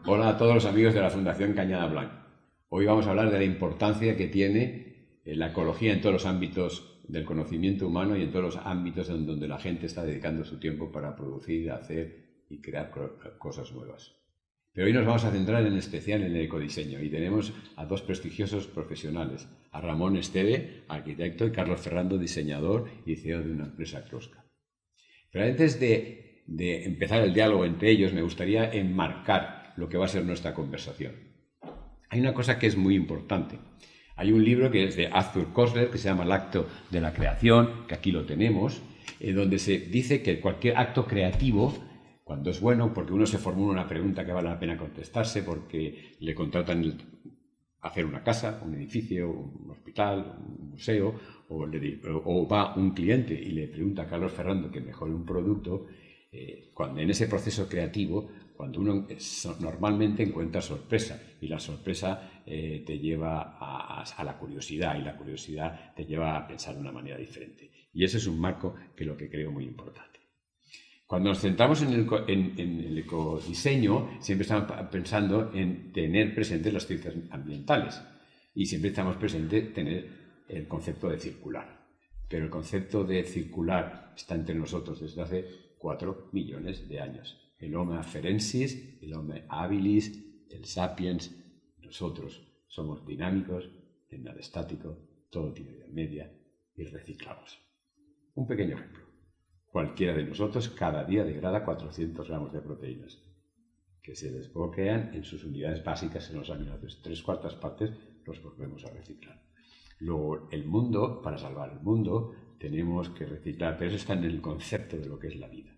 Hola a todos los amigos de la Fundación Cañada Blanca. Hoy vamos a hablar de la importancia que tiene la ecología en todos los ámbitos del conocimiento humano y en todos los ámbitos en donde la gente está dedicando su tiempo para producir, hacer y crear cosas nuevas. Pero hoy nos vamos a centrar en especial en el ecodiseño y tenemos a dos prestigiosos profesionales, a Ramón Esteve, arquitecto, y Carlos Ferrando, diseñador y CEO de una empresa Closca. Pero antes de empezar el diálogo entre ellos, me gustaría enmarcar lo que va a ser nuestra conversación. Hay una cosa que es muy importante. Hay un libro que es de Arthur Koestler que se llama El acto de la creación, que aquí lo tenemos, donde se dice que cualquier acto creativo, cuando es bueno, porque uno se formula una pregunta que vale la pena contestarse, porque le contratan hacer una casa, un edificio, un hospital, un museo, o va un cliente y le pregunta a Carlos Ferrando que mejore un producto, cuando en ese proceso creativo, cuando uno normalmente encuentra sorpresa, y la sorpresa te lleva a la curiosidad, y la curiosidad te lleva a pensar de una manera diferente. Y ese es un marco que lo que creo muy importante. Cuando nos centramos en el ecodiseño, siempre estamos pensando en tener presentes las ciencias ambientales y siempre estamos presentes en tener el concepto de circular. Pero el concepto de circular está entre nosotros desde hace 4 millones de años. El Homo afarensis, el Homo habilis, el sapiens, nosotros somos dinámicos, en nada estático, todo tiene vida media y reciclamos. Un pequeño ejemplo. Cualquiera de nosotros cada día degrada 400 gramos de proteínas, que se desbloquean en sus unidades básicas en los aminoácidos. 3/4 partes los volvemos a reciclar. Luego, el mundo, para salvar el mundo, tenemos que reciclar, pero eso está en el concepto de lo que es la vida.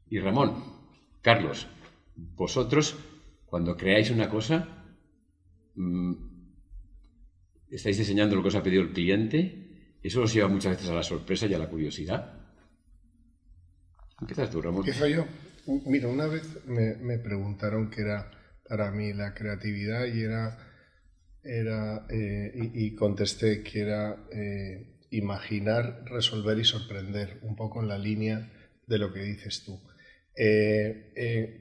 Y Ramón, Carlos, vosotros, cuando creáis una cosa, estáis diseñando lo que os ha pedido el cliente, eso os lleva muchas veces a la sorpresa y a la curiosidad. Empiezas tú, Ramón. Empiezo yo. Mira, una vez me preguntaron qué era para mí la creatividad y contesté que era imaginar, resolver y sorprender, un poco en la línea de lo que dices tú.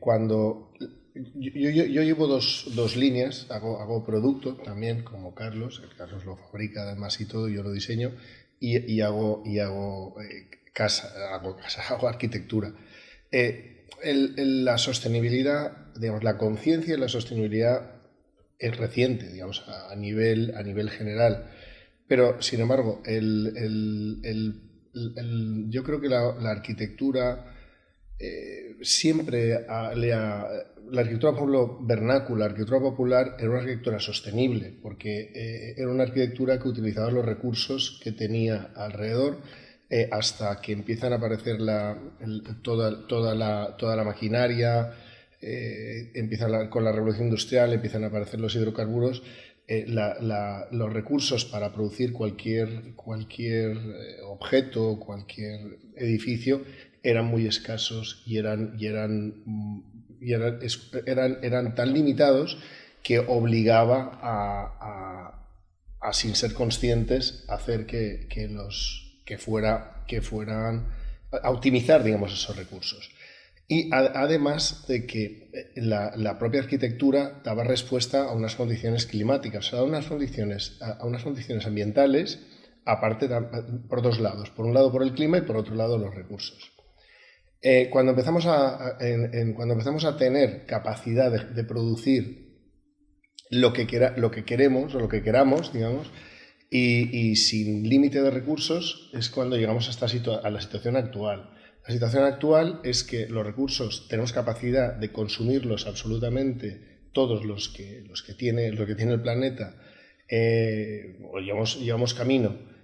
Cuando yo llevo dos líneas, hago producto también, como Carlos. Carlos lo fabrica además y todo, yo lo diseño y hago hago arquitectura. La sostenibilidad, digamos, la conciencia de la sostenibilidad es reciente, digamos, a nivel general. Pero, sin embargo, yo creo que la arquitectura siempre la arquitectura, por ejemplo, vernácula, la arquitectura popular, era una arquitectura sostenible, porque era una arquitectura que utilizaba los recursos que tenía alrededor, hasta que empiezan a aparecer toda la maquinaria, con la revolución industrial, empiezan a aparecer los hidrocarburos. Los recursos para producir cualquier objeto, cualquier edificio, eran muy escasos y eran tan limitados que obligaba a sin ser conscientes, a hacer que fueran a optimizar, digamos, esos recursos. Y además de que la propia arquitectura daba respuesta a unas condiciones climáticas, a unas condiciones ambientales, aparte por dos lados. Por un lado por el clima y por otro lado los recursos. Cuando empezamos a tener capacidad de producir lo que queremos o lo que queramos, digamos, y sin límite de recursos, es cuando llegamos a la situación actual. La situación actual es que los recursos tenemos capacidad de consumirlos absolutamente todos los que tiene el planeta, o llevamos camino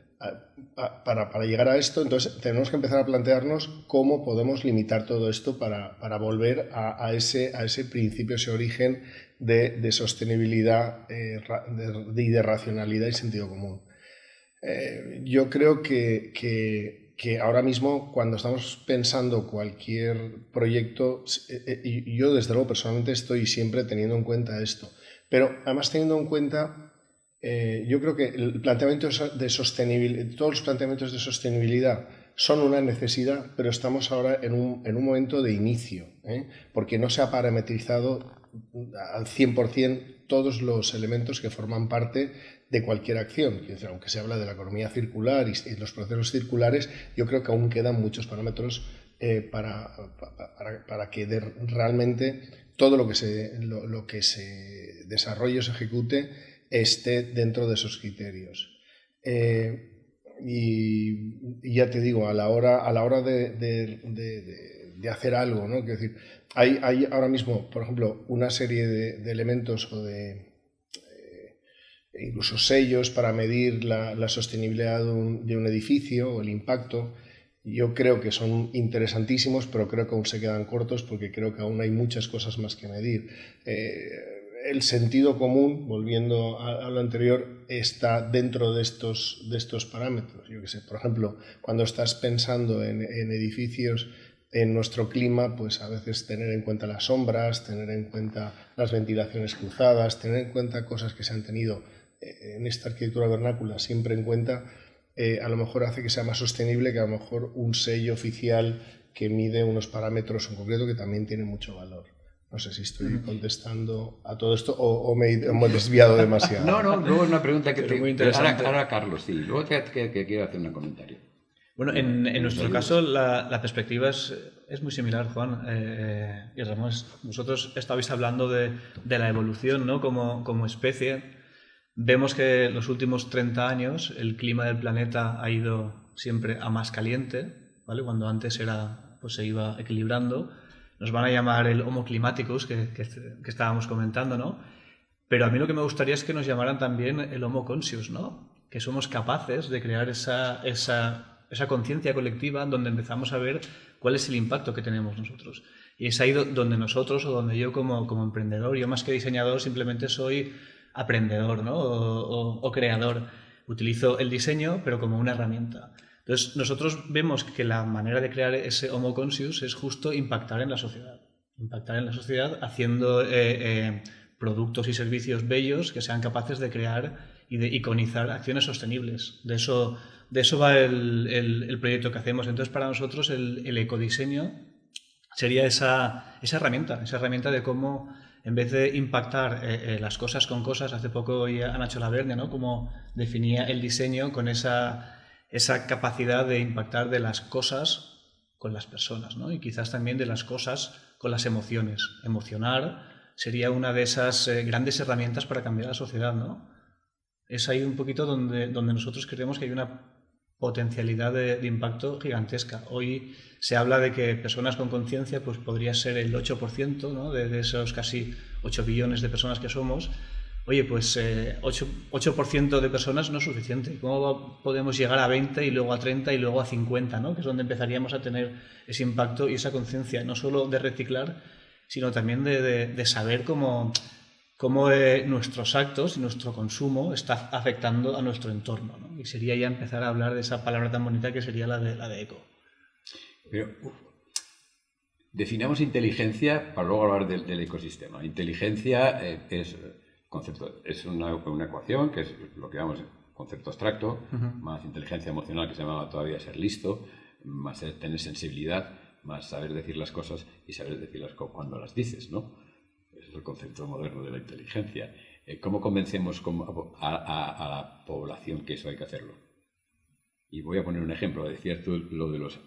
para llegar a esto. Entonces tenemos que empezar a plantearnos cómo podemos limitar todo esto para volver a ese principio, ese origen de sostenibilidad y de racionalidad y sentido común. Yo creo que ahora mismo, cuando estamos pensando cualquier proyecto, y yo desde luego personalmente estoy siempre teniendo en cuenta esto, pero además teniendo en cuenta, yo creo que el planteamiento de sostenibilidad, todos los planteamientos de sostenibilidad son una necesidad, pero estamos ahora en un momento de inicio, porque no se ha parametrizado al 100% todos los elementos que forman parte de cualquier acción. Aunque se habla de la economía circular y los procesos circulares, yo creo que aún quedan muchos parámetros para que realmente todo lo que se desarrolle o se ejecute esté dentro de esos criterios. Y ya te digo, a la hora de hacer algo, ¿no? Quiero decir, hay ahora mismo, por ejemplo, una serie de elementos o incluso sellos para medir la sostenibilidad de un edificio o el impacto. Yo creo que son interesantísimos, pero creo que aún se quedan cortos porque creo que aún hay muchas cosas más que medir. El sentido común, volviendo a lo anterior, está dentro de estos parámetros. Yo qué sé, por ejemplo, cuando estás pensando en edificios en nuestro clima, pues a veces tener en cuenta las sombras, tener en cuenta las ventilaciones cruzadas, tener en cuenta cosas que se han tenido en esta arquitectura vernácula siempre en cuenta, a lo mejor hace que sea más sostenible que a lo mejor un sello oficial que mide unos parámetros en concreto que también tiene mucho valor. No sé si estoy contestando a todo esto o me he desviado demasiado. No, luego es una pregunta que muy interesante. Ahora Carlos, sí. Luego que quiero hacer un comentario. Bueno, en nuestro caso la perspectiva es muy similar, Juan y Ramón. Vosotros estabais hablando de la evolución, ¿no? Como especie. Vemos que en los últimos 30 años el clima del planeta ha ido siempre a más caliente, ¿vale? Cuando antes pues se iba equilibrando. Nos van a llamar el Homo climaticus, que estábamos comentando, ¿no? Pero a mí lo que me gustaría es que nos llamaran también el Homo conscious, ¿no? Que somos capaces de crear esa conciencia colectiva donde empezamos a ver cuál es el impacto que tenemos nosotros. Y es ahí donde nosotros, o donde yo como emprendedor, yo más que diseñador simplemente soy aprendedor, ¿no? o creador. Utilizo el diseño, pero como una herramienta. Entonces, nosotros vemos que la manera de crear ese Homo conscious es justo impactar en la sociedad. Impactar en la sociedad haciendo productos y servicios bellos que sean capaces de crear y de iconizar acciones sostenibles. De eso va el proyecto que hacemos. Entonces, para nosotros el ecodiseño sería esa herramienta de cómo, en vez de impactar las cosas con cosas, hace poco oía a Nacho Laverne, ¿no? Cómo definía el diseño con esa capacidad de impactar de las cosas con las personas, ¿no? Y quizás también de las cosas con las emociones. Emocionar sería una de esas grandes herramientas para cambiar la sociedad, ¿no? Es ahí un poquito donde nosotros creemos que hay una potencialidad de impacto gigantesca. Hoy se habla de que personas con conciencia pues podría ser el 8%, ¿no? de esos casi 8 billones de personas que somos. Oye, pues 8% de personas no es suficiente. ¿Cómo podemos llegar a 20 y luego a 30 y luego a 50, ¿no? Que es donde empezaríamos a tener ese impacto y esa conciencia, no solo de reciclar, sino también de saber cómo nuestros actos y nuestro consumo está afectando a nuestro entorno, ¿no? Y sería ya empezar a hablar de esa palabra tan bonita que sería la de eco. Pero definamos inteligencia para luego hablar del ecosistema. Inteligencia es una ecuación que es lo que llamamos concepto abstracto, más inteligencia emocional, que se llama todavía ser listo, más tener sensibilidad, más saber decir las cosas y saber decirlas cuando las dices, ¿no? Ese es el concepto moderno de la inteligencia. ¿Cómo convencemos a la población que eso hay que hacerlo? Y voy a poner un ejemplo. Decías tú lo de los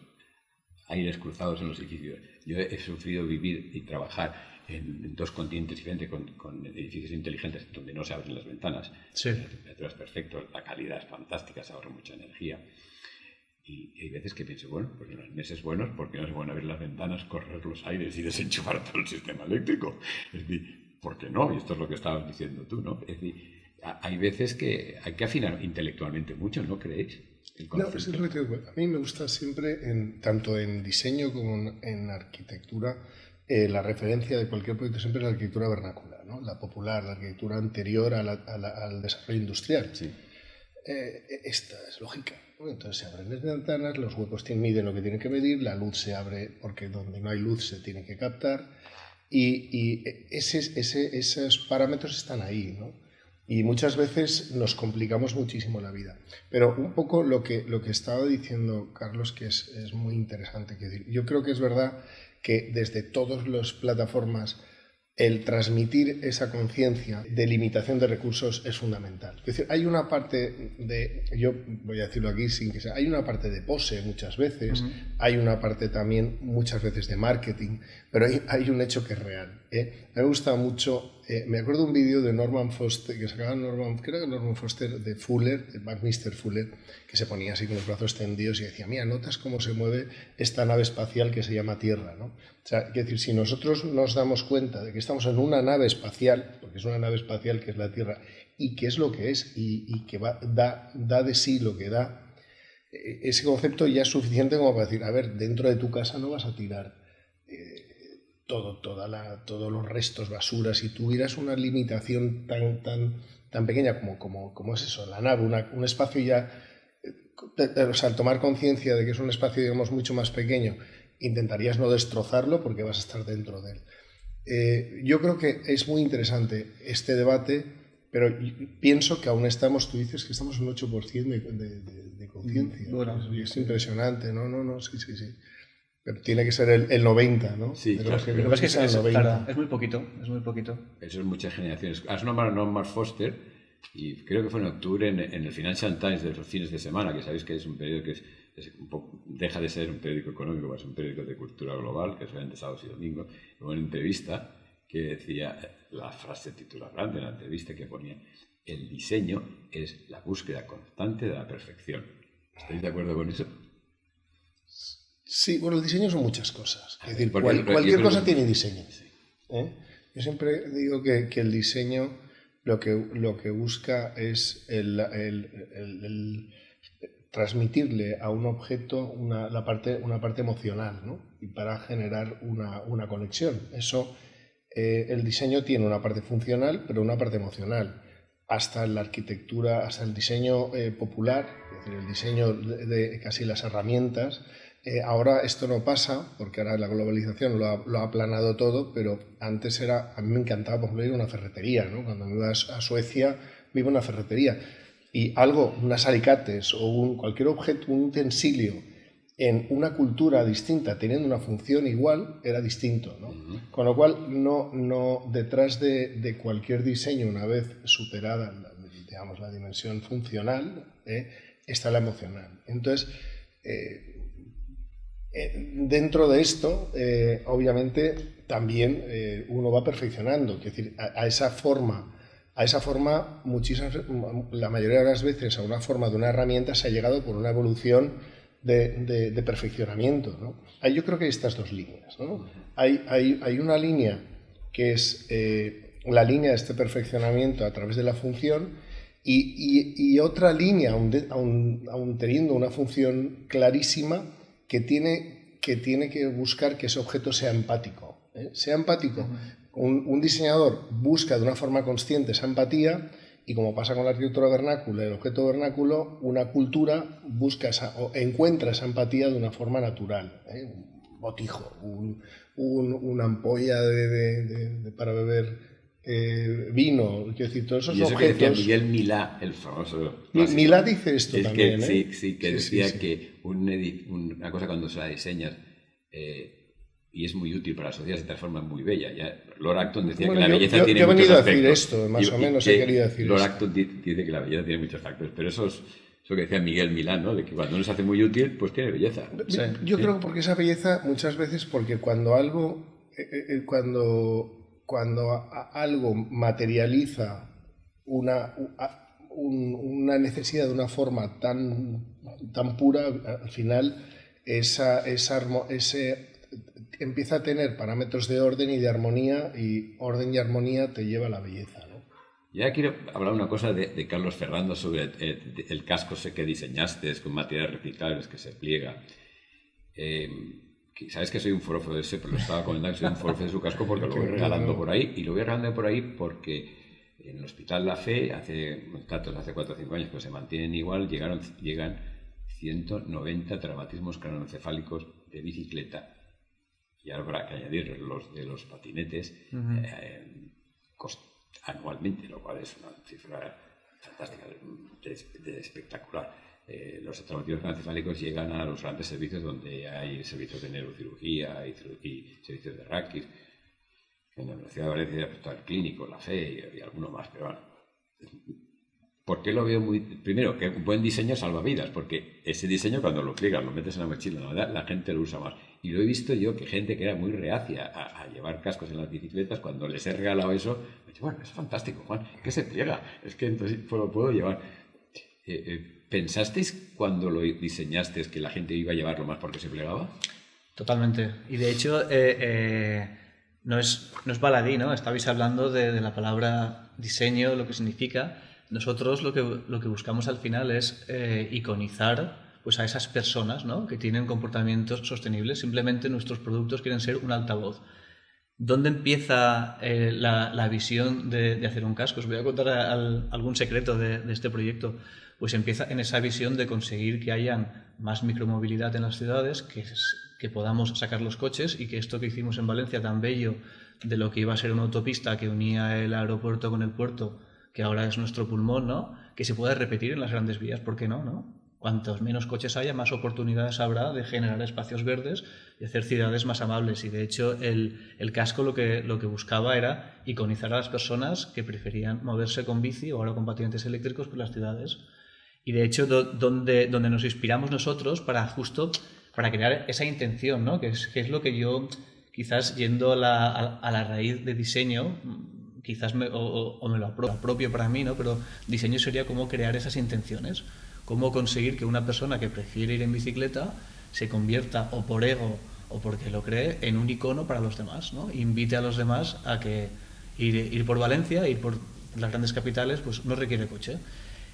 aires cruzados en los edificios. Yo he sufrido vivir y trabajar en dos continentes diferentes con edificios inteligentes donde no se abren las ventanas. Sí. La temperatura es perfecta, la calidad es fantástica, se ahorra mucha energía. Y hay veces que pienso, bueno, pues en los meses buenos, ¿por qué no es bueno abrir las ventanas, correr los aires y desenchufar todo el sistema eléctrico? Es decir, ¿por qué no? Y esto es lo que estabas diciendo tú, ¿no? Es decir, hay veces que hay que afinar intelectualmente mucho, ¿no creéis? No, es lo que digo. A mí me gusta siempre, tanto en diseño como en arquitectura, la referencia de cualquier proyecto siempre es la arquitectura vernácula, ¿no? La popular, la arquitectura anterior al desarrollo industrial. Sí. Esta es lógica, ¿no? Entonces se abren las ventanas, los huecos miden lo que tienen que medir, la luz se abre porque donde no hay luz se tiene que captar y esos parámetros están ahí, ¿no? Y muchas veces nos complicamos muchísimo la vida. Pero un poco lo que estaba diciendo Carlos, que es muy interesante. Que decir, yo creo que es verdad que desde todas las plataformas el transmitir esa conciencia de limitación de recursos es fundamental. Es decir, hay una parte de, yo voy a decirlo aquí sin que sea, hay una parte de pose muchas veces, hay una parte también muchas veces de marketing, pero hay un hecho que es real. A mí me gusta mucho, me acuerdo de un vídeo de Norman Foster, que sacaba creo que Norman Foster de Fuller, de Buckminster Fuller, que se ponía así con los brazos extendidos y decía, mira, notas cómo se mueve esta nave espacial que se llama Tierra, ¿no? O sea, es decir, si nosotros nos damos cuenta de que estamos en una nave espacial, porque es una nave espacial que es la Tierra, y que es lo que es, y que da de sí lo que da, ese concepto ya es suficiente como para decir, a ver, dentro de tu casa no vas a tirar todos los restos, basura. Si tuvieras una limitación tan pequeña como es eso, la nave, un espacio ya, o sea, al tomar conciencia de que es un espacio, digamos, mucho más pequeño, intentarías no destrozarlo porque vas a estar dentro de él. Yo creo que es muy interesante este debate, pero pienso que aún estamos, tú dices que estamos en un 8% de conciencia. Bueno, es impresionante, no, sí. Pero tiene que ser el 90, ¿no? Sí, claro. Lo que pasa es que es muy poquito, Eso es muchas generaciones. Has nombrado a Norman Foster y creo que fue en octubre en el Financial Times de los fines de semana, que sabéis que es un periódico que deja de ser un periódico económico, es un periódico de cultura global, que es solamente sábados y domingos. Hubo una entrevista que decía, la frase titular grande de la entrevista que ponía, el diseño es la búsqueda constante de la perfección. ¿Estáis de acuerdo con eso? Sí, bueno, el diseño son muchas cosas. Es decir, cualquier cosa tiene diseño. Sí. Yo siempre digo que el diseño lo que busca es el transmitirle a un objeto una parte emocional, ¿no? Y para generar una conexión. Eso, el diseño tiene una parte funcional, pero una parte emocional. Hasta la arquitectura, hasta el diseño popular, es decir, el diseño de casi las herramientas. Ahora esto no pasa, porque ahora la globalización lo ha aplanado todo, pero antes a mí me encantaba, por ejemplo, ir a una ferretería, ¿no? Cuando me iba a Suecia, me iba a una ferretería. Y unas alicates o cualquier objeto, un utensilio en una cultura distinta, teniendo una función igual, era distinto, ¿no? Con lo cual, no detrás de cualquier diseño, una vez superada, digamos, la dimensión funcional, está la emocional. Entonces, dentro de esto, obviamente, también uno va perfeccionando. Es decir, a esa forma, la mayoría de las veces, a una forma de una herramienta se ha llegado por una evolución de perfeccionamiento, ¿no? Yo creo que hay estas dos líneas, ¿no? Hay una línea que es la línea de este perfeccionamiento a través de la función y otra línea, aun teniendo una función clarísima, que tiene que buscar que ese objeto sea empático. Sea empático. Un diseñador busca de una forma consciente esa empatía y, como pasa con la arquitectura vernácula y el objeto vernáculo, una cultura encuentra esa empatía de una forma natural. Un botijo, una ampolla para beber vino, quiero decir, todos esos objetos. Y eso que decía Miguel Milá, el famoso clásico. Milá dice esto también, Sí, que decía que una cosa cuando se la diseñas y es muy útil para la sociedad, se transforma muy bella. Ya, Lord Acton decía que la belleza tiene muchos aspectos. Yo he venido a decir esto, más o menos he querido decir Lord Acton dice que la belleza tiene muchos aspectos, pero eso que decía Miguel Milá, ¿no? De que cuando uno se hace muy útil, pues tiene belleza. Sí. Yo creo que porque esa belleza, muchas veces, porque cuando algo materializa una necesidad de una forma tan pura, al final empieza a tener parámetros de orden y de armonía, y orden y armonía te lleva a la belleza, ¿no? Ya quiero hablar una cosa de Carlos Ferrando sobre el casco que diseñaste con materiales reciclables que se pliega. Sabes que soy un forofo de ese, pero lo estaba comentando que soy un forofo de su casco porque lo voy regalando por ahí, y lo voy regalando por ahí porque en el Hospital La Fe, hace 4 o 5 años que se mantienen igual, llegan 190 traumatismos craneoencefálicos de bicicleta, y ahora habrá que añadir los de los patinetes, anualmente, lo cual es una cifra fantástica, de espectacular. Los traumatismos craneoencefálicos llegan a los grandes servicios donde hay servicios de neurocirugía y servicios de raquis. En la Universidad de Valencia está el clínico, la FE y alguno más, pero bueno. ¿Por qué lo veo muy...? Primero, que un buen diseño salva vidas, porque ese diseño cuando lo pliegas, lo metes en la mochila, la gente lo usa más. Y lo he visto yo, que gente que era muy reacia a llevar cascos en las bicicletas, cuando les he regalado eso, me dice, bueno, es fantástico, Juan, que se pliega, es que entonces lo puedo llevar. ¿Pensasteis cuando lo diseñasteis que la gente iba a llevarlo más porque se plegaba? Totalmente. Y de hecho, no es baladí, ¿no? Estabais hablando de la palabra diseño, lo que significa. Nosotros lo que buscamos al final es iconizar pues, a esas personas, ¿no? Que tienen comportamientos sostenibles. Simplemente nuestros productos quieren ser un altavoz. ¿Dónde empieza la visión de hacer un casco? Os voy a contar algún secreto de este proyecto. Pues empieza en esa visión de conseguir que haya más micromovilidad en las ciudades, que podamos sacar los coches y que esto que hicimos en Valencia tan bello de lo que iba a ser una autopista que unía el aeropuerto con el puerto, que ahora es nuestro pulmón, ¿no? Que se pueda repetir en las grandes vías, ¿por qué no? Cuantos menos coches haya, más oportunidades habrá de generar espacios verdes y hacer ciudades más amables. Y de hecho el casco lo que buscaba era iconizar a las personas que preferían moverse con bici o ahora con patinetes eléctricos por las ciudades. Y de hecho donde nos inspiramos nosotros para crear esa intención, ¿no? Que es lo que yo, quizás yendo a la raíz de diseño, quizás me lo apropio para mí, ¿no? Pero diseño sería cómo crear esas intenciones, cómo conseguir que una persona que prefiere ir en bicicleta se convierta, o por ego o porque lo cree, en un icono para los demás, ¿no? Invite a los demás a que ir por Valencia, ir por las grandes capitales, pues no requiere coche.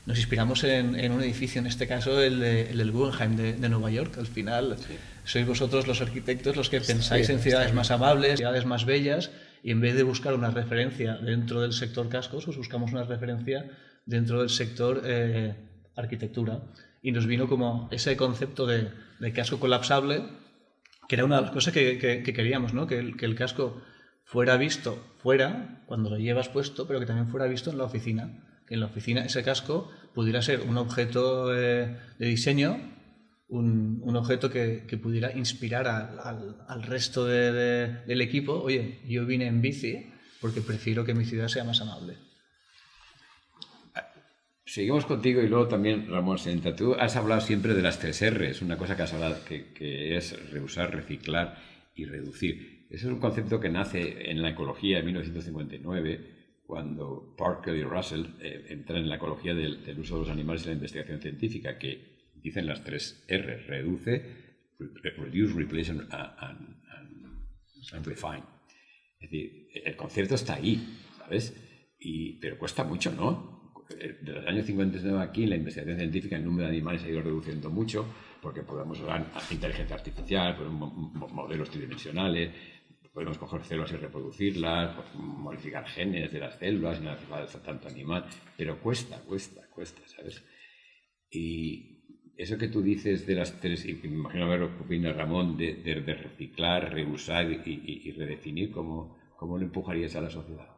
Nos inspiramos en un edificio, en este caso el del Guggenheim de Nueva York. Al final sois vosotros los arquitectos los que pensáis en ciudades más amables, ciudades más bellas, y en vez de buscar una referencia dentro del sector cascos, pues buscamos una referencia dentro del sector arquitectura. Y nos vino como ese concepto de casco colapsable, que era una de las cosas que queríamos, ¿no? Que el casco fuera visto fuera, cuando lo llevas puesto, pero que también fuera visto en la oficina. Que en la oficina ese casco pudiera ser un objeto de diseño, un objeto que pudiera inspirar al resto del equipo. Oye, yo vine en bici porque prefiero que mi ciudad sea más amable. Seguimos contigo y luego también, Ramón Senta, tú has hablado siempre de las 3 R's, una cosa que has hablado que es reusar, reciclar y reducir. Ese es un concepto que nace en la ecología en 1959, cuando Parker y Russell entran en la ecología del uso de los animales en la investigación científica, que dicen las 3 R: reduce, replace and refine. Es decir, el concepto está ahí, ¿sabes? Pero cuesta mucho, ¿no? Desde los años 59 aquí, en la investigación científica, el número de animales ha ido reduciendo mucho, porque podemos usar inteligencia artificial, modelos tridimensionales, podemos coger células y reproducirlas, modificar genes de las células, y no hace falta tanto animal, pero cuesta, ¿sabes? Y eso que tú dices de las 3, y me imagino ver lo que opina Ramón, de reciclar, reusar y redefinir, ¿cómo lo empujarías a la sociedad?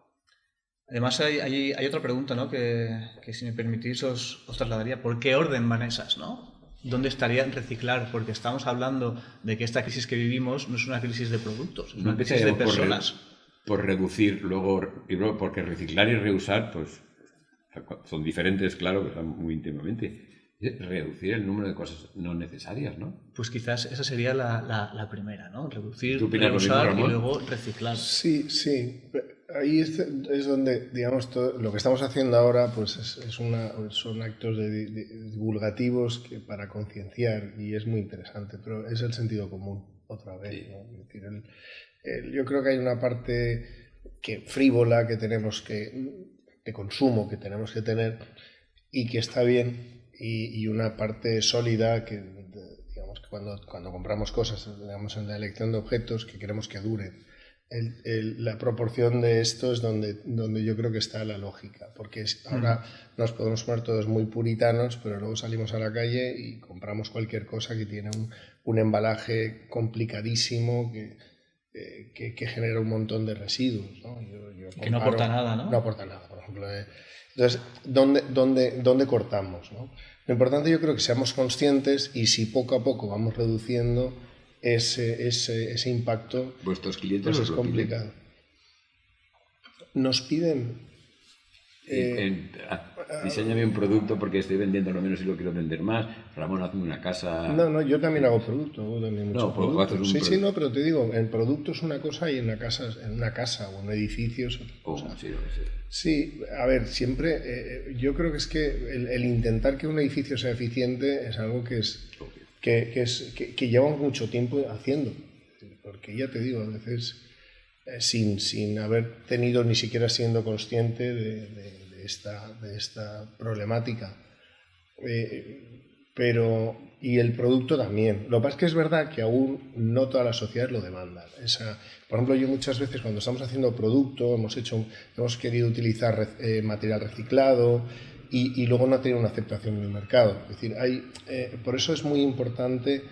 Además hay otra pregunta, ¿no? que si me permitís os trasladaría. ¿Por qué orden van esas, no? ¿Dónde estaría reciclar? Porque estamos hablando de que esta crisis que vivimos no es una crisis de productos, es una crisis de personas. Por reducir, luego porque reciclar y reusar pues son diferentes, claro, que están muy íntimamente. Reducir el número de cosas no necesarias, ¿no? Pues quizás esa sería la primera, ¿no? Reducir, reusar y luego reciclar. Sí. Ahí es donde, digamos, todo lo que estamos haciendo ahora pues son actos divulgativos para concienciar, y es muy interesante, pero es el sentido común, otra vez, sí. ¿No? Es decir, yo creo que hay una parte frívola que tenemos de consumo que tenemos que tener y que está bien, y una parte sólida que, digamos, que cuando compramos cosas, digamos, en la elección de objetos, que queremos que duren. La proporción de esto es donde yo creo que está la lógica, porque ahora nos podemos poner todos muy puritanos, pero luego salimos a la calle y compramos cualquier cosa que tiene un embalaje complicadísimo que genera un montón de residuos, ¿no? Que no aporta nada, ¿no? No aporta nada. ejemplo. Entonces, ¿dónde cortamos, ¿no? Lo importante yo creo que seamos conscientes y si poco a poco vamos reduciendo ese impacto, ¿Vuestros clientes pues es complicado. Nos piden... diseñame un producto porque estoy vendiendo lo menos y lo quiero vender más. Ramón, hazme una casa. No, yo también hago producto. Haces Sí, no, pero te digo, el producto es una cosa y en una casa o en un edificio es otra cosa. Sí, a ver, siempre yo creo que es que el intentar que un edificio sea eficiente es algo que lleva mucho tiempo haciendo. Porque ya te digo, a veces sin haber tenido ni siquiera siendo consciente de esta problemática. Y el producto también. Lo que pasa es que es verdad que aún no toda la sociedad lo demanda. Por ejemplo, yo muchas veces cuando estamos haciendo producto hemos querido utilizar material reciclado y luego no ha tenido una aceptación en el mercado. Es decir, por eso es muy importante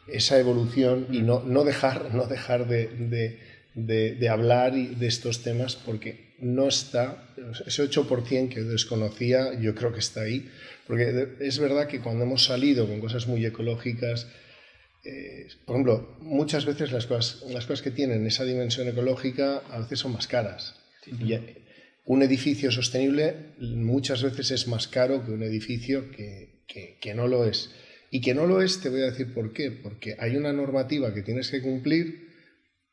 esa evolución y no dejar de hablar de estos temas porque no está, ese 8% que desconocía yo creo que está ahí, porque es verdad que cuando hemos salido con cosas muy ecológicas, por ejemplo, muchas veces las cosas que tienen esa dimensión ecológica a veces son más caras. Sí. Y un edificio sostenible muchas veces es más caro que un edificio que no lo es. Y que no lo es, te voy a decir por qué, porque hay una normativa que tienes que cumplir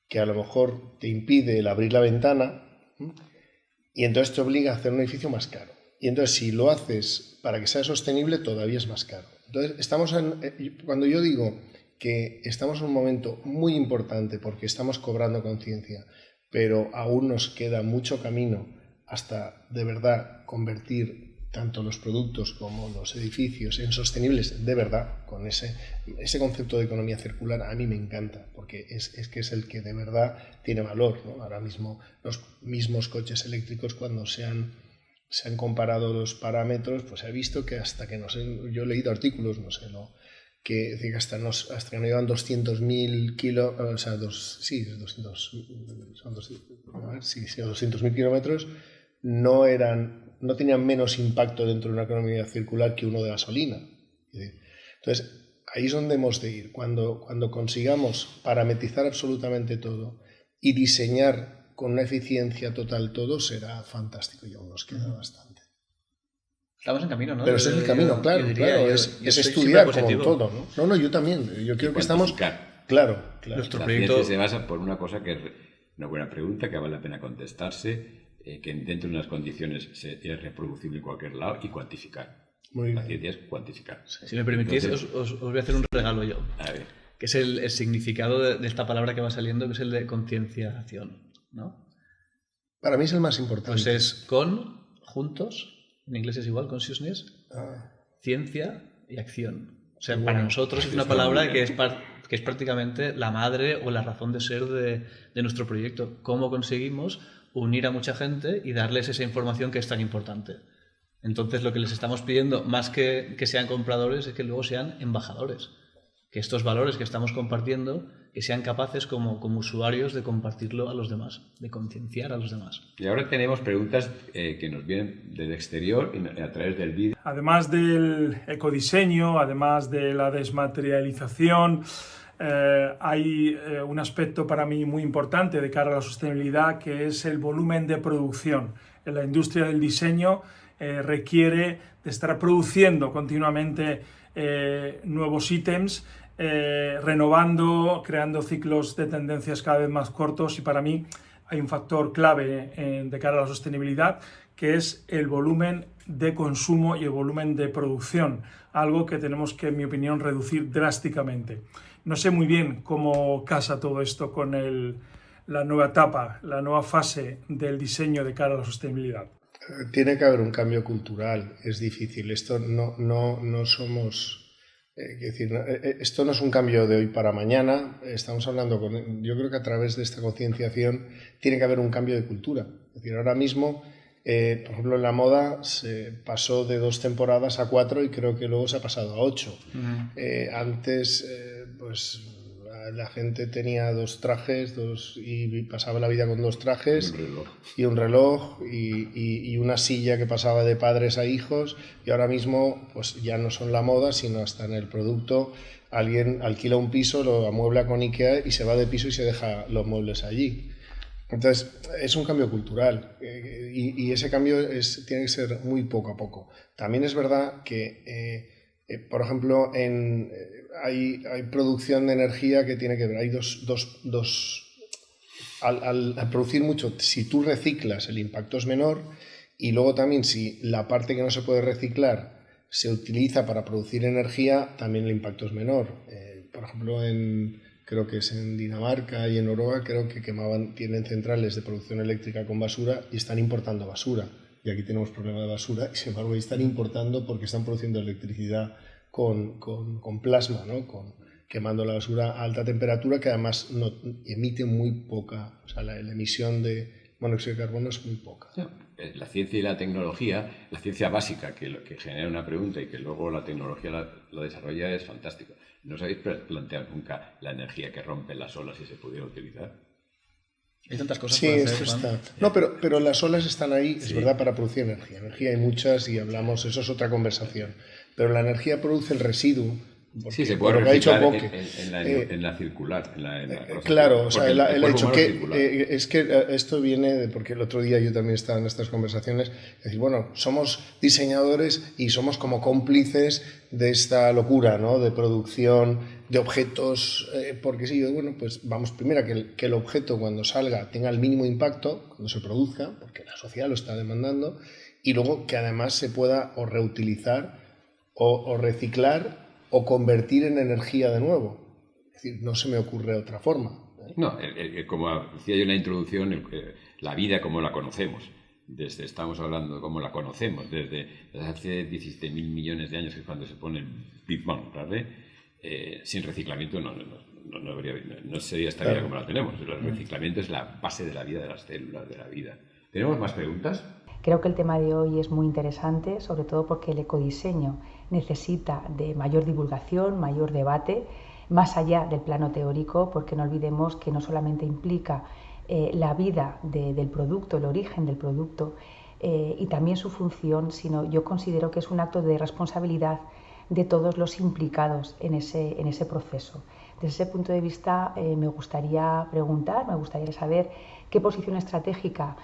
que a lo mejor te impide el abrir la ventana y entonces te obliga a hacer un edificio más caro. Y entonces si lo haces para que sea sostenible todavía es más caro. Entonces cuando yo digo que estamos en un momento muy importante porque estamos cobrando conciencia, pero aún nos queda mucho camino hasta de verdad convertir tanto los productos como los edificios en sostenibles de verdad, con ese concepto de economía circular a mí me encanta, porque es que es el que de verdad tiene valor, ¿no? Ahora mismo los mismos coches eléctricos cuando se han comparado los parámetros, pues he visto que hasta que yo he leído artículos, que hasta que no llevan 200.000 kilómetros, no tenían menos impacto dentro de una economía circular que uno de gasolina. Entonces, ahí es donde hemos de ir. Cuando consigamos parametrizar absolutamente todo y diseñar con una eficiencia total todo, será fantástico y aún nos queda bastante. Estamos en camino, ¿no? Pero ese es el camino, claro. Es estudiar como todo, ¿no? No, yo también. Yo creo que estamos... Claro. Nuestro proyecto se basa por una cosa que es una buena pregunta, que vale la pena contestarse, que dentro de unas condiciones es reproducible en cualquier lado y cuantificar. Muy bien. La ciencia es cuantificar. Si me permitís, os voy a hacer un regalo yo. A ver. Que es el significado de esta palabra que va saliendo, que es el de concienciación, ¿no? Para mí es el más importante. Pues es juntos, en inglés es igual, consciousness, ciencia y acción. O sea, para nosotros es una palabra que es prácticamente la madre o la razón de ser de nuestro proyecto. ¿Cómo conseguimos unir a mucha gente y darles esa información que es tan importante? Entonces lo que les estamos pidiendo, más que sean compradores, es que luego sean embajadores. Que estos valores que estamos compartiendo, que sean capaces como usuarios de compartirlo a los demás, de concienciar a los demás. Y ahora tenemos preguntas que nos vienen del exterior y a través del vídeo. Además del ecodiseño, además de la desmaterialización, hay un aspecto para mí muy importante de cara a la sostenibilidad, que es el volumen de producción. En la industria del diseño requiere de estar produciendo continuamente nuevos ítems, renovando, creando ciclos de tendencias cada vez más cortos, y para mí hay un factor clave de cara a la sostenibilidad, que es el volumen de consumo y el volumen de producción, algo que tenemos que, en mi opinión, reducir drásticamente. No sé muy bien cómo casa todo esto con la nueva etapa, la nueva fase del diseño de cara a la sostenibilidad. Tiene que haber un cambio cultural, es difícil. Esto no somos... esto no es un cambio de hoy para mañana. Estamos hablando yo creo que a través de esta concienciación tiene que haber un cambio de cultura. Es decir, ahora mismo, por ejemplo, en la moda se pasó de 2 temporadas a 4 y creo que luego se ha pasado a 8. Antes, La gente tenía 2 trajes y pasaba la vida con 2 trajes y un reloj y una silla que pasaba de padres a hijos, y ahora mismo pues ya no son la moda, sino hasta en el producto. Alguien alquila un piso, lo amuebla con IKEA y se va de piso y se deja los muebles allí. Entonces, es un cambio cultural y ese cambio tiene que ser muy poco a poco. También es verdad que, por ejemplo, hay producción de energía que tiene que ver. Hay al producir mucho, si tú reciclas, el impacto es menor, y luego también si la parte que no se puede reciclar se utiliza para producir energía, también el impacto es menor. Por ejemplo, creo que es en Dinamarca y en Noruega, creo que tienen centrales de producción eléctrica con basura y están importando basura. Y aquí tenemos problema de basura, y sin embargo están importando porque están produciendo electricidad con plasma, ¿no? Quemando la basura a alta temperatura, que además emite muy poca, o sea, la emisión de monóxido de carbono es muy poca. La ciencia y la tecnología, la ciencia básica que genera una pregunta y que luego la tecnología la desarrolla, es fantástico. ¿No os habéis planteado nunca la energía que rompen las olas si se pudiera utilizar? Hay tantas cosas Sí, por esto hacer, está. No, pero las olas están ahí, es verdad, para producir energía. Energía hay muchas y hablamos, eso es otra conversación. Pero la energía produce el residuo. Sí, se puede reciclar en la circular. Claro, o sea, el hecho que es que esto viene de, porque el otro día yo también estaba en estas conversaciones, es decir, bueno, somos diseñadores y somos como cómplices de esta locura, ¿no? De producción de objetos, porque sí, bueno, pues vamos primero a que el objeto cuando salga tenga el mínimo impacto, cuando se produzca, porque la sociedad lo está demandando, y luego que además se pueda o reutilizar o reciclar o convertir en energía de nuevo. Es decir, no se me ocurre otra forma. No, como decía yo en la introducción, la vida como la conocemos, estamos hablando como la conocemos, desde hace 17.000 millones de años, que es cuando se pone el Big Bang, ¿vale? Sin reciclamiento no sería esta vida como la tenemos. El reciclamiento es la base de la vida, de las células, de la vida. ¿Tenemos más preguntas? Creo que el tema de hoy es muy interesante, sobre todo porque el ecodiseño necesita de mayor divulgación, mayor debate, más allá del plano teórico, porque no olvidemos que no solamente implica la vida del producto, el origen del producto y también su función, sino yo considero que es un acto de responsabilidad de todos los implicados en ese proceso. Desde ese punto de vista me gustaría saber qué posición estratégica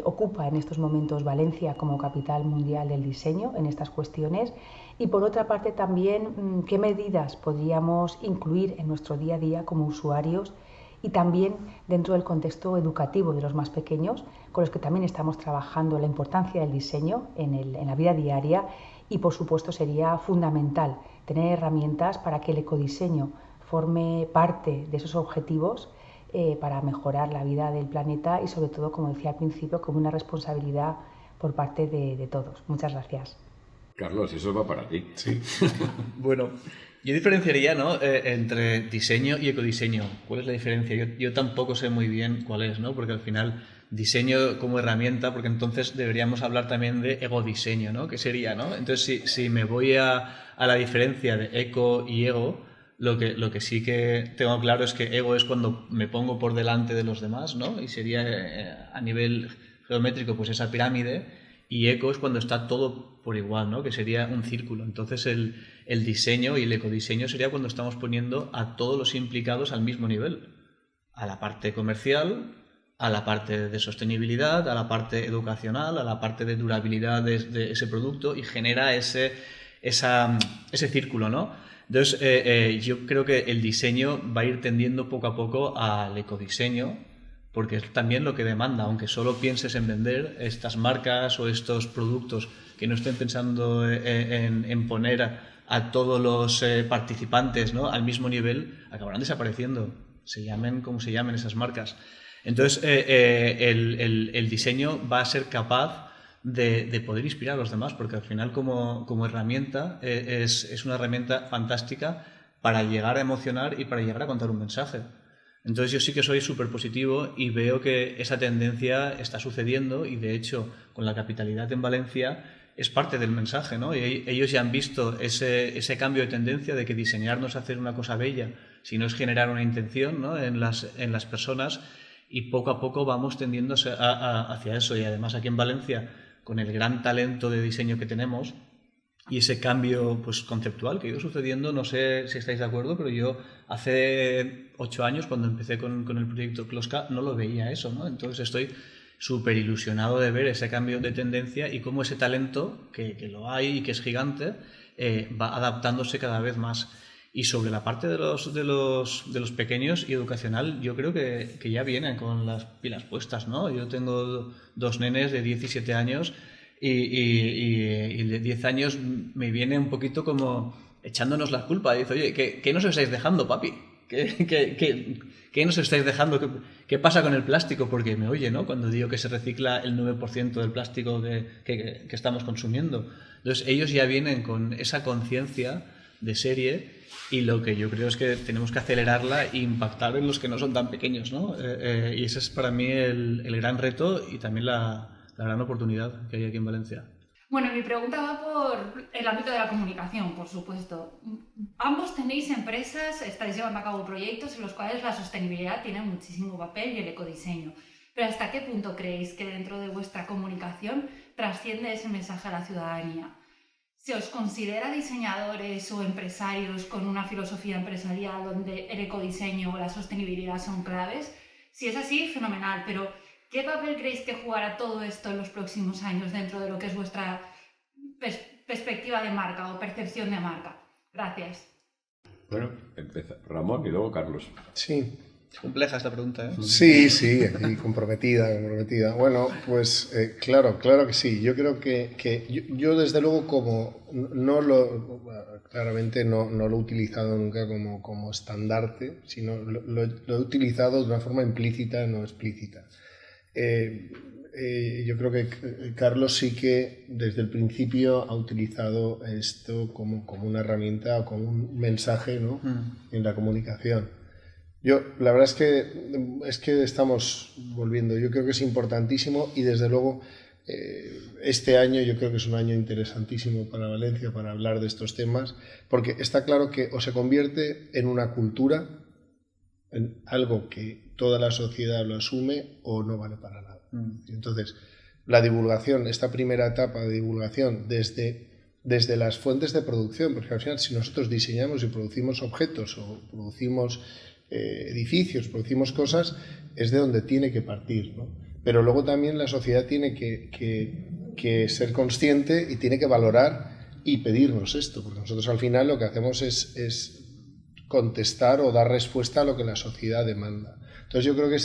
ocupa en estos momentos Valencia como capital mundial del diseño en estas cuestiones, y por otra parte también qué medidas podríamos incluir en nuestro día a día como usuarios y también dentro del contexto educativo de los más pequeños, con los que también estamos trabajando la importancia del diseño en la vida diaria, y por supuesto sería fundamental tener herramientas para que el ecodiseño forme parte de esos objetivos para mejorar la vida del planeta y sobre todo, como decía al principio, como una responsabilidad por parte de todos. Muchas gracias. Carlos, eso va para ti. Sí. Bueno, yo diferenciaría, ¿no? Entre diseño y ecodiseño. ¿Cuál es la diferencia? Yo tampoco sé muy bien cuál es, ¿no? Porque al final diseño como herramienta, porque entonces deberíamos hablar también de ecodiseño, ¿no? ¿Qué sería, no? Entonces, si me voy a la diferencia de eco y ego, lo que sí que tengo claro es que ego es cuando me pongo por delante de los demás, ¿no? Y sería a nivel geométrico pues esa pirámide, y eco es cuando está todo por igual, ¿no? Que sería un círculo. Entonces el diseño y el ecodiseño sería cuando estamos poniendo a todos los implicados al mismo nivel, a la parte comercial, a la parte de sostenibilidad, a la parte educacional, a la parte de durabilidad de ese producto, y genera ese círculo, ¿no? Entonces, yo creo que el diseño va a ir tendiendo poco a poco al ecodiseño, porque es también lo que demanda, aunque solo pienses en vender estas marcas o estos productos que no estén pensando en poner a todos los participantes, ¿no? Al mismo nivel, acabarán desapareciendo, se llamen como se llamen esas marcas. Entonces, el diseño va a ser capaz de poder inspirar a los demás, porque al final como herramienta es una herramienta fantástica para llegar a emocionar y para llegar a contar un mensaje. Entonces yo sí que soy súper positivo y veo que esa tendencia está sucediendo, y de hecho con la capitalidad en Valencia es parte del mensaje, ¿no? Y ellos ya han visto ese cambio de tendencia de que diseñar no es hacer una cosa bella, sino es generar una intención, ¿no?, en las personas, y poco a poco vamos tendiendo hacia eso. Y además aquí en Valencia, con el gran talento de diseño que tenemos y ese cambio pues conceptual que ha ido sucediendo, no sé si estáis de acuerdo, pero yo hace 8 años, cuando empecé con el proyecto Closca, no lo veía eso, ¿no? Entonces estoy súper ilusionado de ver ese cambio de tendencia y cómo ese talento, que lo hay y que es gigante, va adaptándose cada vez más. Y sobre la parte de los pequeños y educacional, yo creo que ya vienen con las pilas puestas, ¿no? Yo tengo 2 nenes de 17 años y de 10 años me viene un poquito como echándonos la culpa. Dice, oye, ¿qué nos estáis dejando, papi? ¿Qué nos estáis dejando? ¿Qué pasa con el plástico? Porque me oye, ¿no?, cuando digo que se recicla el 9% del plástico que estamos consumiendo. Entonces ellos ya vienen con esa conciencia de serie, y lo que yo creo es que tenemos que acelerarla e impactar en los que no son tan pequeños, ¿no? Y ese es para mí el gran reto y también la gran oportunidad que hay aquí en Valencia. Bueno, mi pregunta va por el ámbito de la comunicación, por supuesto. Ambos tenéis empresas, estáis llevando a cabo proyectos en los cuales la sostenibilidad tiene muchísimo papel y el ecodiseño. Pero ¿hasta qué punto creéis que dentro de vuestra comunicación trasciende ese mensaje a la ciudadanía? ¿Se os considera diseñadores o empresarios con una filosofía empresarial donde el ecodiseño o la sostenibilidad son claves? Si es así, fenomenal, pero ¿qué papel creéis que jugará todo esto en los próximos años dentro de lo que es vuestra perspectiva de marca o percepción de marca? Gracias. Bueno, empieza Ramón y luego Carlos. Sí. Compleja esta pregunta, ¿eh? Sí, y comprometida. Bueno, pues claro que sí. Yo creo que yo desde luego claramente no lo he utilizado nunca como estandarte, sino lo he utilizado de una forma implícita, no explícita. Yo creo que Carlos sí que desde el principio ha utilizado esto como una herramienta o como un mensaje, ¿no?, en la comunicación. La verdad es que estamos volviendo. Yo creo que es importantísimo y desde luego este año yo creo que es un año interesantísimo para Valencia para hablar de estos temas, porque está claro que o se convierte en una cultura, en algo que toda la sociedad lo asume, o no vale para nada. Entonces, la divulgación, esta primera etapa de divulgación desde las fuentes de producción, porque al final si nosotros diseñamos y producimos objetos o producimos edificios, producimos cosas, es de donde tiene que partir, ¿no? Pero luego también la sociedad tiene que ser consciente y tiene que valorar y pedirnos esto, porque nosotros al final lo que hacemos es contestar o dar respuesta a lo que la sociedad demanda. Entonces yo creo que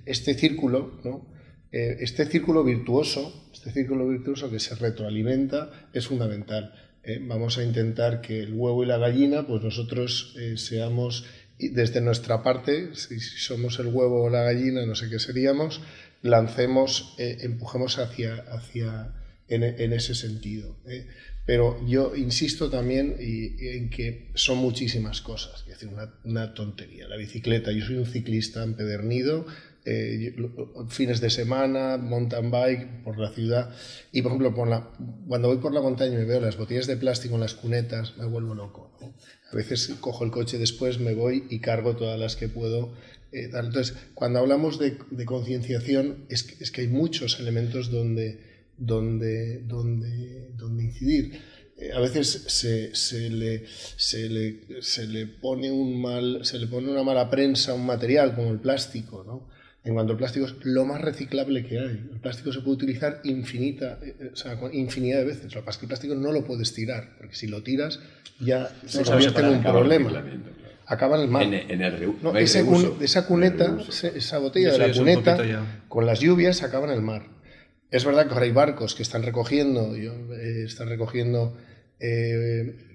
este círculo, ¿no?, este círculo virtuoso que se retroalimenta es fundamental. Vamos a intentar que el huevo y la gallina, pues nosotros seamos, desde nuestra parte, si somos el huevo o la gallina, no sé qué seríamos, empujemos en ese sentido. Pero yo insisto también en que son muchísimas cosas, es decir, una tontería. La bicicleta, yo soy un ciclista empedernido, fines de semana, mountain bike por la ciudad, y por ejemplo cuando voy por la montaña y me veo las botellas de plástico en las cunetas, me vuelvo loco, ¿no? A veces cojo el coche después, me voy y cargo todas las que puedo. Entonces, cuando hablamos de concienciación, es que hay muchos elementos donde incidir. A veces se le pone una mala prensa a un material como el plástico, ¿no? En cuanto al plástico es lo más reciclable que hay. El plástico se puede utilizar infinidad de veces. Lo que pasa es que el plástico no lo puedes tirar, porque si lo tiras ya se convierte en un problema. Acaba en el mar. Esa cuneta, esa botella de la cuneta, con las lluvias acaba en el mar. Es verdad que ahora hay barcos que están recogiendo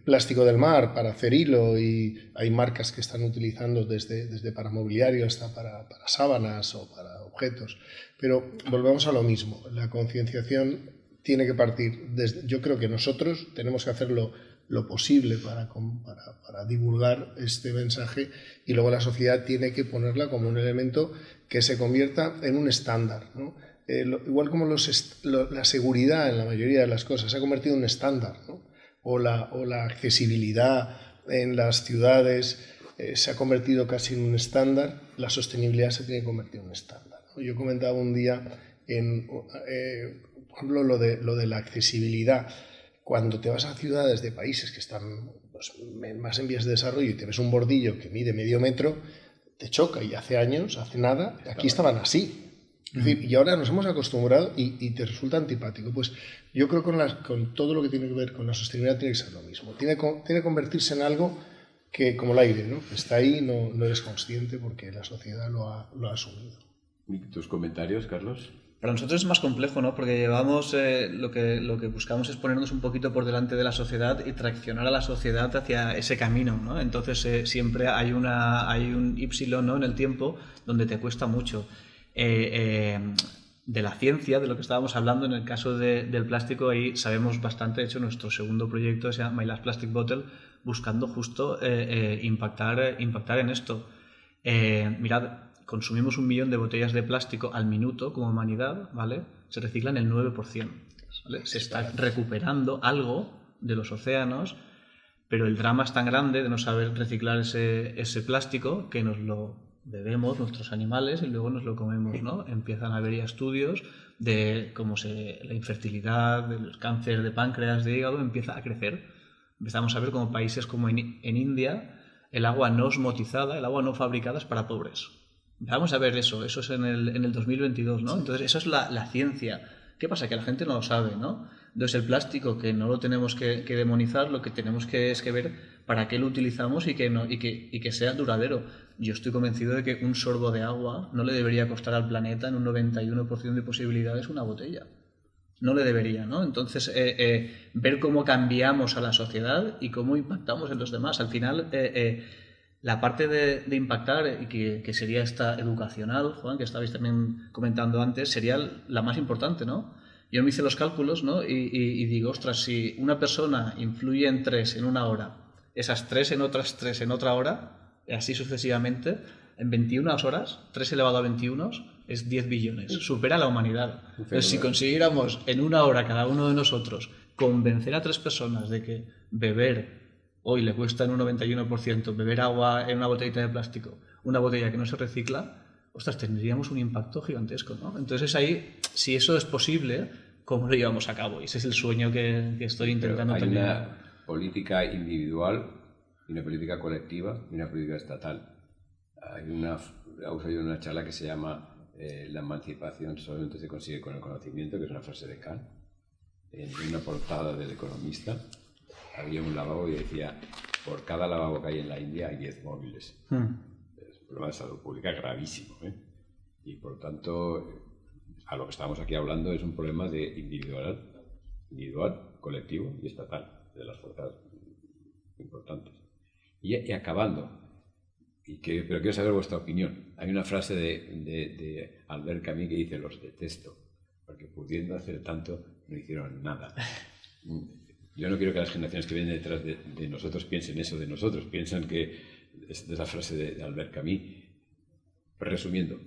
plástico del mar para hacer hilo, y hay marcas que están utilizando desde para mobiliario hasta para sábanas o para objetos. Pero volvemos a lo mismo, la concienciación tiene que partir yo creo que nosotros tenemos que hacer lo posible para divulgar este mensaje, y luego la sociedad tiene que ponerla como un elemento que se convierta en un estándar, ¿no? Igual como la seguridad en la mayoría de las cosas se ha convertido en un estándar, ¿no? O la accesibilidad en las ciudades. se ha convertido casi en un estándar, la sostenibilidad se tiene que convertir en un estándar, ¿no? Yo comentaba un día, por ejemplo, lo de la accesibilidad. Cuando te vas a ciudades de países que están pues, más en vías de desarrollo y te ves un bordillo que mide medio metro, te choca. Y hace años, hace nada, aquí estaban así. Es decir, y ahora nos hemos acostumbrado y te resulta antipático. Pues yo creo que con todo lo que tiene que ver con la sostenibilidad tiene que ser lo mismo. Tiene que convertirse en algo que, como el aire, ¿no? Que está ahí, no eres consciente porque la sociedad lo ha asumido. ¿Tus comentarios, Carlos? Para nosotros es más complejo, ¿no? Porque llevamos, lo que buscamos es ponernos un poquito por delante de la sociedad y traccionar a la sociedad hacia ese camino, ¿no? Entonces siempre hay un Y, ¿no? En el tiempo donde te cuesta mucho. De la ciencia, de lo que estábamos hablando, en el caso del plástico, ahí sabemos bastante. De hecho, nuestro segundo proyecto se llama My Last Plastic Bottle, buscando justo impactar en esto. Mirad, consumimos 1 millón de botellas de plástico al minuto como humanidad, ¿vale? Se reciclan el 9%, ¿vale? Se está recuperando algo de los océanos, pero el drama es tan grande de no saber reciclar ese plástico que nos lo bebemos nuestros animales y luego nos lo comemos, ¿no? Empiezan a haber ya estudios de cómo la infertilidad, el cáncer de páncreas, de hígado, empieza a crecer. Empezamos a ver como países como en India, el agua no osmotizada, el agua no fabricada es para pobres. Vamos a ver eso es en el 2022, ¿no? Entonces, eso es la ciencia. ¿Qué pasa? Que la gente no lo sabe, ¿no? Entonces, el plástico, que no lo tenemos que demonizar, lo que tenemos es que ver para qué lo utilizamos y que sea duradero. Yo estoy convencido de que un sorbo de agua no le debería costar al planeta en un 91% de posibilidades una botella. No le debería, ¿no? Entonces, ver cómo cambiamos a la sociedad y cómo impactamos en los demás. Al final, la parte de impactar, y que sería esta educacional, Juan, que estabais también comentando antes, sería la más importante, ¿no? Yo me hice los cálculos, ¿no? Y digo, ostras, si una persona influye en 3 en una hora, esas 3 en otras 3 en otra hora, así sucesivamente, en 21 horas, 3 elevado a 21 es 10 billones. Supera a la humanidad. Entonces, si consiguiéramos en 1 hora cada uno de nosotros convencer a 3 personas de que beber hoy le cuesta en un 91%, beber agua en una botellita de plástico, una botella que no se recicla, ostras, tendríamos un impacto gigantesco, ¿no? Entonces ahí, si eso es posible, ¿cómo lo llevamos a cabo? Y ese es el sueño que estoy intentando tener. Hay una política individual, y una política colectiva y una política estatal. He oído una charla que se llama la emancipación solamente se consigue con el conocimiento, que es una frase de Kant. En una portada del Economista había un lavabo y decía: por cada lavabo que hay en la India hay 10 móviles. Es un problema de salud pública gravísimo, ¿eh? Y por tanto, a lo que estamos aquí hablando es un problema de individual, colectivo y estatal, de las fuerzas importantes. Y acabando, pero quiero saber vuestra opinión. Hay una frase de Albert Camus que dice: los detesto, porque pudiendo hacer tanto no hicieron nada. Yo no quiero que las generaciones que vienen detrás de nosotros piensen eso de nosotros, piensan que es la frase de Albert Camus. Resumiendo,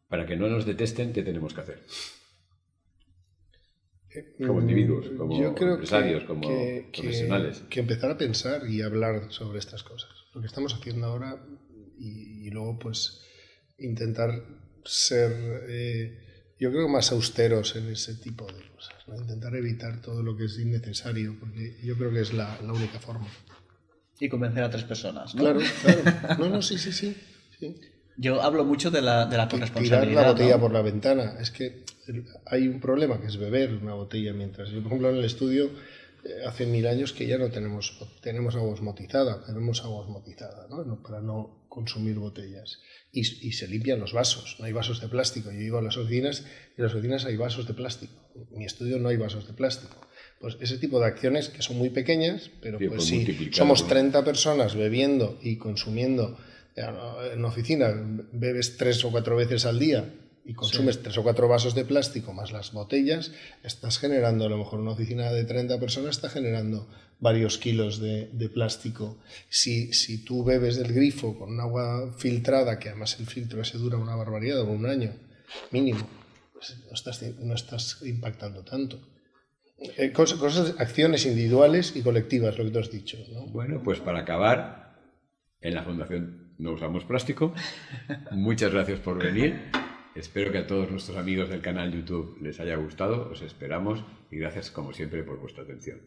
para que no nos detesten, ¿qué tenemos que hacer? Como individuos, como empresarios, como profesionales. Que empezar a pensar y hablar sobre estas cosas. Lo que estamos haciendo ahora y luego pues intentar ser, yo creo, más austeros en ese tipo de cosas, ¿no? Intentar evitar todo lo que es innecesario, porque yo creo que es la única forma. Y convencer a 3 personas, ¿no? Claro. No, sí. Yo hablo mucho de la corresponsabilidad. Tirar la botella, ¿no? por la ventana. Es que hay un problema que es beber una botella mientras. Yo, por ejemplo, en el estudio, hace 1000 años que ya no tenemos agua osmotizada, bebemos agua osmotizada, ¿no? Para no consumir botellas. Y se limpian los vasos, no hay vasos de plástico. Yo iba a las oficinas y en las oficinas hay vasos de plástico. En mi estudio no hay vasos de plástico. Pues ese tipo de acciones que son muy pequeñas, pero pues si somos 30 personas bebiendo y consumiendo. En una oficina bebes 3 o 4 veces al día y consumes 3 o 4 vasos de plástico más las botellas, estás generando, a lo mejor una oficina de 30 personas está generando varios kilos de plástico. Si tú bebes del grifo con un agua filtrada, que además el filtro ese dura una barbaridad, o un año mínimo, pues no estás impactando tanto. Acciones individuales y colectivas, lo que tú has dicho, ¿no? Bueno, pues para acabar, En la Fundación no usamos plástico. Muchas gracias por venir. Espero que a todos nuestros amigos del canal YouTube les haya gustado. Os esperamos y gracias como siempre por vuestra atención.